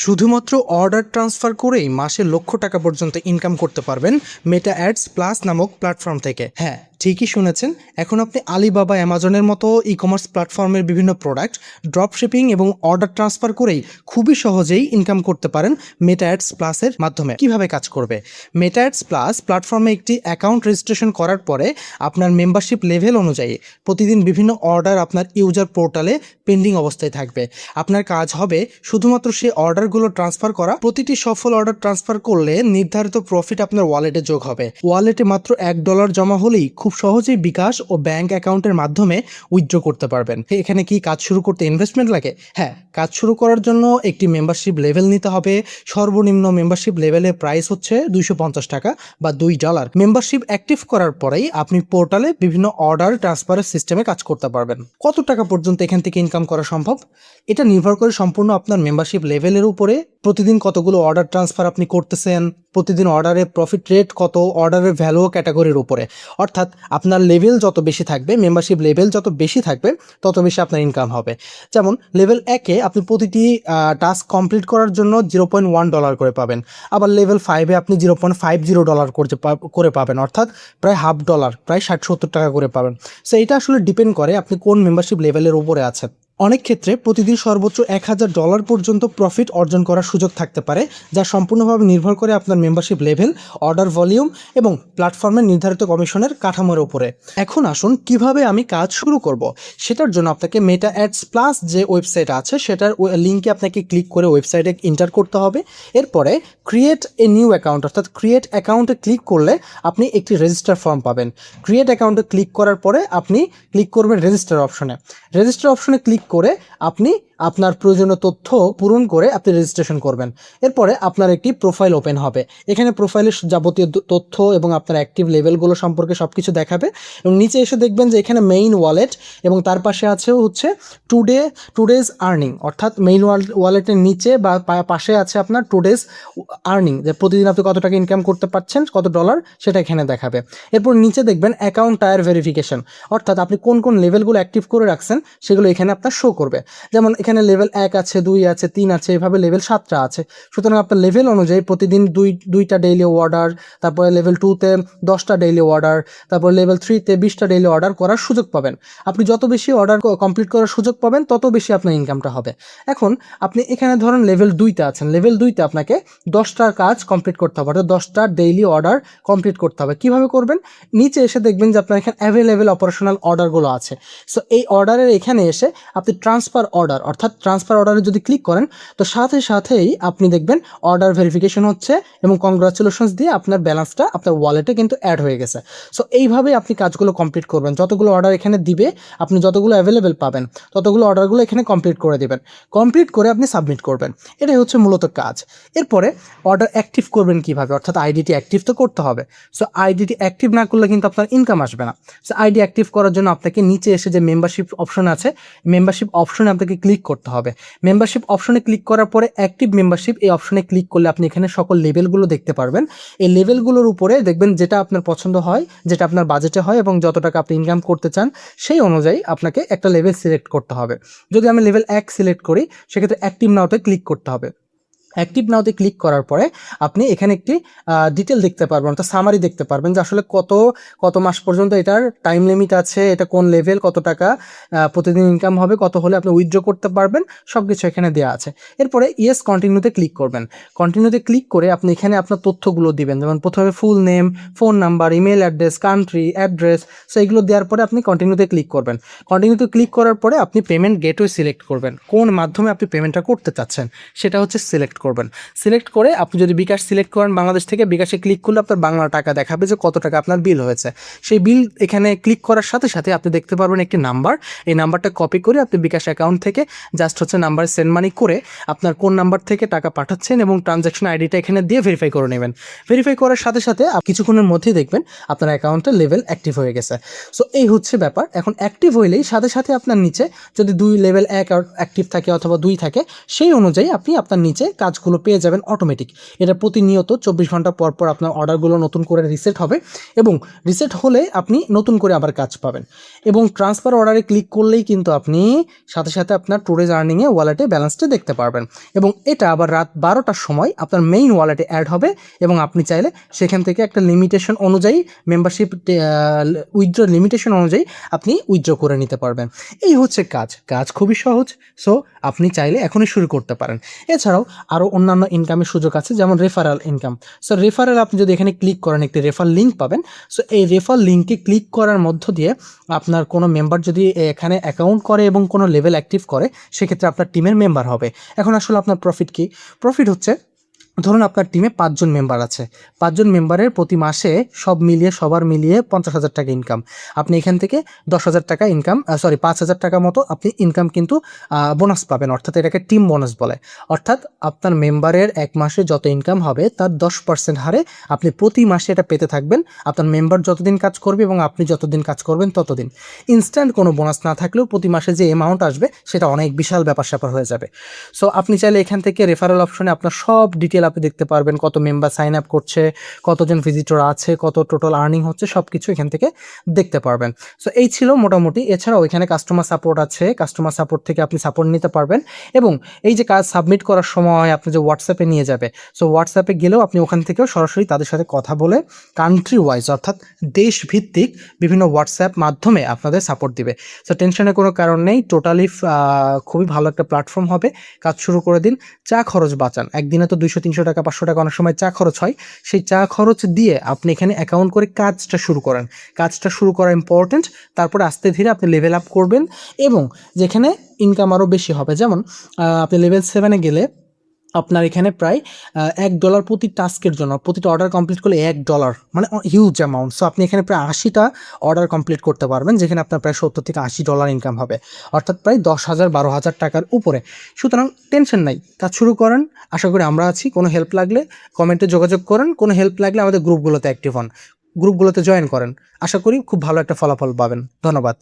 শুধুমাত্র order transfer করেই মাসে লক্ষ টাকা পর্যন্ত ইনকাম করতে পারবেন মেটা অ্যাডস প্লাস নামক প্ল্যাটফর্ম থেকে। হ্যাঁ, ঠিকই শুনেছেন। এখন আপনি আলিবাবা, অ্যামাজনের মতো ই কমার্স প্ল্যাটফর্মের বিভিন্ন প্রোডাক্ট ড্রপ শিপিং এবং অর্ডার ট্রান্সফার করেই খুবই সহজেই ইনকাম করতে পারেন মেটা অ্যাডস প্লাসের মাধ্যমে। কিভাবে কাজ করবে? মেটা অ্যাডস প্লাস প্ল্যাটফর্মে একটি অ্যাকাউন্ট রেজিস্ট্রেশন করার পরে আপনার মেম্বারশিপ লেভেল অনুযায়ী প্রতিদিন বিভিন্ন অর্ডার আপনার ইউজার পোর্টালে পেন্ডিং অবস্থায় থাকবে। আপনার কাজ হবে শুধুমাত্র সেই অর্ডারগুলো ট্রান্সফার করা। প্রতিটি সফল অর্ডার ট্রান্সফার করলে নির্ধারিত প্রফিট আপনার ওয়ালেটে যোগ হবে। ওয়ালেটে মাত্র $1 জমা হলেই খুব সহজেই বিকাশ ও ব্যাংক অ্যাকাউন্টের মাধ্যমে উইথড্র করতে পারবেন। এখানে কি কাজ শুরু করতে ইনভেস্টমেন্ট লাগে? হ্যাঁ, কাজ শুরু করার জন্য একটি মেম্বারশিপ লেভেল নিতে হবে। সর্বনিম্ন মেম্বারশিপ লেভেলের প্রাইস হচ্ছে $250 বা $2। মেম্বারশিপ অ্যাক্টিভ করার পরেই আপনি পোর্টালে বিভিন্ন অর্ডার ট্রান্সফারের সিস্টেমে কাজ করতে পারবেন। কত টাকা পর্যন্ত এখান থেকে ইনকাম করা সম্ভব? এটা নির্ভর করে সম্পূর্ণ আপনার মেম্বারশিপ লেভেলের উপরে। প্রতিদিন কতগুলো অর্ডার ট্রান্সফার আপনি করতেছেন, প্রতিদিন অর্ডারের প্রফিট রেট কত, অর্ডারের ভ্যালু ক্যাটাগরির উপরে। অর্থাৎ আপনার লেভেল যত বেশি থাকবে, মেম্বারশিপ লেভেল যত বেশি থাকবে, তত বেশি আপনার ইনকাম হবে। যেমন লেভেল 1-এ আপনি প্রতিটি টাস্ক কমপ্লিট করার জন্য $0.1 করে পাবেন। আবার লেভেল 5-এ আপনি $0.50 করে পাবেন, অর্থাৎ প্রায় $0.50, প্রায় 60-70 টাকা করে পাবেন। সো এটা আসলে ডিপেন্ড করে আপনি কোন মেম্বারশিপ লেভেলের উপরে আছেন। অনেক ক্ষেত্রে প্রতিদিন সর্বোচ্চ $1000 পর্যন্ত প্রফিট অর্জন করার সুযোগ থাকতে পারে, যা সম্পূর্ণভাবে নির্ভর করে আপনার মেম্বারশিপ লেভেল, অর্ডার ভলিউম এবং প্ল্যাটফর্মের নির্ধারিত কমিশনের কাঠামোর উপরে। এখন আসুন কিভাবে আমি কাজ শুরু করব। সেটার জন্য আপনাকে মেটা অ্যাডস প্লাস যে ওয়েবসাইট আছে সেটার লিঙ্কে আপনাকে ক্লিক করে ওয়েবসাইটে এন্টার করতে হবে। এরপরে ক্রিয়েট এ নিউ অ্যাকাউন্ট, অর্থাৎ ক্রিয়েট অ্যাকাউন্টে ক্লিক করলে আপনি একটি রেজিস্টার ফর্ম পাবেন। ক্রিয়েট অ্যাকাউন্টে ক্লিক করার পরে আপনি ক্লিক করবেন রেজিস্টার অপশনে। রেজিস্টার অপশনে ক্লিক করে আপনি আপনার প্রয়োজনীয় তথ্য পূরণ করে আপনি রেজিস্ট্রেশন করবেন। এরপরে আপনার একটি প্রোফাইল ওপেন হবে। এখানে প্রোফাইলের যাবতীয় তথ্য এবং আপনার অ্যাক্টিভ লেভেলগুলো সম্পর্কে সব কিছু দেখাবে। এবং নিচে এসে দেখবেন যে এখানে মেইন ওয়ালেট এবং তার পাশে আছে হচ্ছে টুডেজ আর্নিং, অর্থাৎ মেইন ওয়ালেটের নিচে বা পাশে আছে আপনার টুডেজ আর্নিং, যে প্রতিদিন আপনি কত টাকা ইনকাম করতে পারছেন, কত ডলার, সেটা এখানে দেখাবে। এরপর নিচে দেখবেন অ্যাকাউন্ট টায়ার ভেরিফিকেশন, অর্থাৎ আপনি কোন কোন লেভেলগুলো অ্যাক্টিভ করে রাখছেন সেগুলো এখানে আপনার শো করবে। যেমন এখানে লেভেল 1 আছে, 2 আছে, 3 আছে, এভাবে লেভেল 7টা আছে। সুতরাং আপনার লেভেল অনুযায়ী প্রতিদিন দুইটা ডেইলি অর্ডার, তারপরে লেভেল 2-তে 10টা ডেইলি অর্ডার, তারপর লেভেল 3-তে 20টা ডেইলি অর্ডার করার সুযোগ পাবেন। আপনি যত বেশি অর্ডার কমপ্লিট করার সুযোগ পাবেন, তত বেশি আপনার ইনকামটা হবে। এখন আপনি এখানে ধরেন লেভেল 2-তে আছেন। লেভেল 2-তে আপনাকে 10টার কাজ কমপ্লিট করতে হবে, অর্থাৎ 10টা ডেইলি অর্ডার কমপ্লিট করতে হবে। কিভাবে করবেন? নিচে এসে দেখবেন যে আপনার এখানে অ্যাভেলেবেল অপারেশনাল অর্ডারগুলো আছে। সো এই অর্ডারের এখানে এসে আপনি ট্রান্সফার অর্ডার, অর্থাৎ ট্রান্সফার অর্ডারে যদি ক্লিক করেন তো সাথেই আপনি দেখবেন অর্ডার ভেরিফিকেশন হচ্ছে এবং কংগ্রাচুলেশনস দিয়ে আপনার ব্যালেন্সটা আপনার ওয়ালেটে কিন্তু অ্যাড হয়ে গেছে। সো এইভাবে আপনি কাজগুলো কমপ্লিট করবেন। যতগুলো অর্ডার এখানে দিবে, আপনি যতগুলো অ্যাভেলেবেল পাবেন ততগুলো অর্ডারগুলো এখানে কমপ্লিট করে দিবেন। কমপ্লিট করে আপনি সাবমিট করবেন। এটাই হচ্ছে মূলত কাজ। এরপরে অর্ডার অ্যাক্টিভ করবেন কিভাবে, অর্থাৎ আইডিটি অ্যাক্টিভ তো করতে হবে। সো আইডিটি অ্যাক্টিভ না করলে কিন্তু আপনার ইনকাম আসবে না। সো আইডি অ্যাক্টিভ করার জন্য আপনাকে নিচে এসে যে মেম্বারশিপ অপশন আছে, মেম্বারশিপ অপশনে আপনাকে ক্লিক করতে হবে। মেম্বারশিপ অপশনে ক্লিক করার পরে অ্যাক্টিভ মেম্বারশিপ এই অপশনে ক্লিক করলে আপনি এখানে সকল লেভেলগুলো দেখতে পারবেন। এই লেভেলগুলোর উপরে দেখবেন যেটা আপনার পছন্দ হয়, যেটা আপনার বাজেটে হয় এবং যত টাকা আপনি ইনকাম করতে চান সেই অনুযায়ী আপনাকে একটা লেভেল সিলেক্ট করতে হবে। যদি আমি লেভেল 1 সিলেক্ট করি, সেক্ষেত্রে অ্যাক্টিভ নাওতে ক্লিক করতে হবে। অ্যাক্টিভ নাওতে ক্লিক করার পরে আপনি এখানে একটি ডিটেল দেখতে পারবেন, অর্থাৎ সামারি দেখতে পারবেন যে আসলে কত মাস পর্যন্ত এটার টাইম লিমিট আছে, এটা কোন লেভেল, কত টাকা প্রতিদিন ইনকাম হবে, কত হলে আপনি উইথড্র করতে পারবেন, সব কিছু এখানে দেওয়া আছে। এরপরে ইয়েস কন্টিনিউতে ক্লিক করবেন। কন্টিনিউতে ক্লিক করে আপনি এখানে আপনার তথ্যগুলো দিবেন, যেমন প্রথমে full name, phone number, email address, country, address. So এগুলো দেওয়ার পরে আপনি কন্টিনিউতে ক্লিক করবেন। কন্টিনিউতে ক্লিক করার পরে আপনি পেমেন্ট গেটওয়ে সিলেক্ট করবেন। কোন মাধ্যমে আপনি পেমেন্টটা করতে চাচ্ছেন সেটা হচ্ছে সিলেক্ট করবেন। সিলেক্ট করে আপনি যদি বিকাশ সিলেক্ট করেন বাংলাদেশ থেকে, বিকাশে ক্লিক করলে আপনার বাংলা টাকা দেখাবে যে কত টাকা আপনার বিল হয়েছে। সেই বিল এখানে ক্লিক করার সাথে সাথে আপনি দেখতে পারবেন একটি নাম্বার। এই নাম্বারটা কপি করে আপনি বিকাশ অ্যাকাউন্ট থেকে জাস্ট হচ্ছে নাম্বারে সেন্ড মানি করে আপনার কোন নাম্বার থেকে টাকা পাঠাচ্ছেন এবং ট্রানজ্যাকশন আইডিটা এখানে দিয়ে ভেরিফাই করে নেবেন। ভেরিফাই করার সাথে সাথে কিছুক্ষণের মধ্যেই দেখবেন আপনার অ্যাকাউন্টের লেভেল অ্যাক্টিভ হয়ে গেছে। সো এই হচ্ছে ব্যাপার। এখন অ্যাক্টিভ হইলেই সাথে সাথে আপনার নিচে যদি লেভেল 1 অ্যাক্টিভ থাকে অথবা 2 থাকে, সেই অনুযায়ী আপনি আপনার নিচে কাজ কাজগুলো পেয়ে যাবেন অটোমেটিক। এটা প্রতিনিয়ত 24 ঘন্টা পর পর আপনার অর্ডারগুলো নতুন করে রিসেট হবে এবং রিসেট হলে আপনি নতুন করে আবার কাজ পাবেন। এবং ট্রান্সফার অর্ডারে ক্লিক করলেই কিন্তু আপনি সাথে সাথে আপনার টুডেজ আর্নিংয়ে ওয়ালেটে ব্যালেন্সটা দেখতে পারবেন এবং এটা আবার রাত 12টার সময় আপনার মেইন ওয়ালেটে অ্যাড হবে এবং আপনি চাইলে সেখান থেকে একটা লিমিটেশন অনুযায়ী মেম্বারশিপ উইথড্র লিমিটেশন অনুযায়ী আপনি উইথড্র করে নিতে পারবেন। এই হচ্ছে কাজ খুবই সহজ। সো আপনি চাইলে এখনই শুরু করতে পারেন। এছাড়াও আরও অন্যান্য ইনকামের সুযোগ আছে, যেমন রেফারাল ইনকাম। সো রেফারেল আপনি যদি এখানে ক্লিক করেন একটি রেফার লিঙ্ক পাবেন। সো এই রেফার লিঙ্কে ক্লিক করার মধ্য দিয়ে আপনার কোনো মেম্বার যদি এখানে অ্যাকাউন্ট করে এবং কোনো লেভেল অ্যাক্টিভ করে, সেক্ষেত্রে আপনার টিমের মেম্বার হবে। এখন আসলে আপনার প্রফিট কি? প্রফিট হচ্ছে, ধরুন আপনার টিমে 5 জন মেম্বার আছে, 5 জন মেম্বারের প্রতি মাসে সবার মিলিয়ে 50,000 টাকা ইনকাম। আপনি এখান থেকে 10,000 টাকা ইনকাম 5,000 টাকা মতো আপনি ইনকাম কিন্তু বোনাস পাবেন, অর্থাৎ এটাকে টিম বোনাস বলে। অর্থাৎ আপনার মেম্বারের এক মাসে যত ইনকাম হবে তার 10% হারে আপনি প্রতি মাসে এটা পেতে থাকবেন। আপনার মেম্বার যতদিন কাজ করবে এবং আপনি যতদিন কাজ করবেন ততদিন। ইনস্ট্যান্ট কোনো বোনাস না থাকলেও প্রতি মাসে যে অ্যামাউন্ট আসবে সেটা অনেক বিশাল ব্যাপার হয়ে যাবে। সো আপনি চাইলে এখান থেকে রেফারেল অপশনে আপনার সব ডিটেল আপনি দেখতে পারবেন, কত মেম্বার সাইন আপ করছে, কতজন ভিজিটর আছে, কত টোটাল আর্নিং হচ্ছে, সব কিছু এখান থেকে দেখতে পারবেন। সো এই ছিল মোটামুটি। এছাড়াও এখানে কাস্টমার সাপোর্ট আছে, কাস্টমার সাপোর্ট থেকে আপনি সাপোর্ট নিতে পারবেন এবং এই যে কাজ সাবমিট করার সময় আপনি যে হোয়াটসঅ্যাপে নিয়ে যাবে, সো হোয়াটসঅ্যাপে গেলেও আপনি ওখান থেকেও সরাসরি তাদের সাথে কথা বলে কান্ট্রি ওয়াইজ অর্থাৎ দেশভিত্তিক বিভিন্ন হোয়াটসঅ্যাপ মাধ্যমে আপনাদের সাপোর্ট দিবে। সো টেনশনের কোনো কারণ নেই, টোটালি খুবই ভালো একটা প্ল্যাটফর্ম হবে। কাজ শুরু করে দিন, চা খরচ বাঁচান। একদিনে তো 200-300 টাকা 500 টাকা অনেক সময় চা খরচ হয়, সেই চা খরচ দিয়ে আপনি এখানে অ্যাকাউন্ট করে কাজটা শুরু করেন। কাজটা শুরু করা ইম্পর্টেন্ট, তারপরে আস্তে ধীরে আপনি লেভেল আপ করবেন এবং যেখানে ইনকাম আরও বেশি হবে। যেমন আপনি লেভেল 7-এ গেলে আপনার এখানে প্রায় $1 প্রতি টাস্কের জন্য, প্রতিটা অর্ডার কমপ্লিট করলে $1, মানে হিউজ অ্যামাউন্ট। সো আপনি এখানে প্রায় 80টা অর্ডার কমপ্লিট করতে পারবেন, যেখানে আপনার প্রায় $70-80 ইনকাম হবে, অর্থাৎ প্রায় 10,000-12,000 টাকার উপরে। সুতরাং টেনশন নাই, কাজ শুরু করেন। আশা করি আমরা আছি। কোনো হেল্প লাগলে কমেন্টে যোগাযোগ করেন, কোনো হেল্প লাগলে আমাদের গ্রুপগুলোতে অ্যাক্টিভ হন, গ্রুপগুলোতে জয়েন করেন। আশা করি খুব ভালো একটা ফলাফল পাবেন। ধন্যবাদ।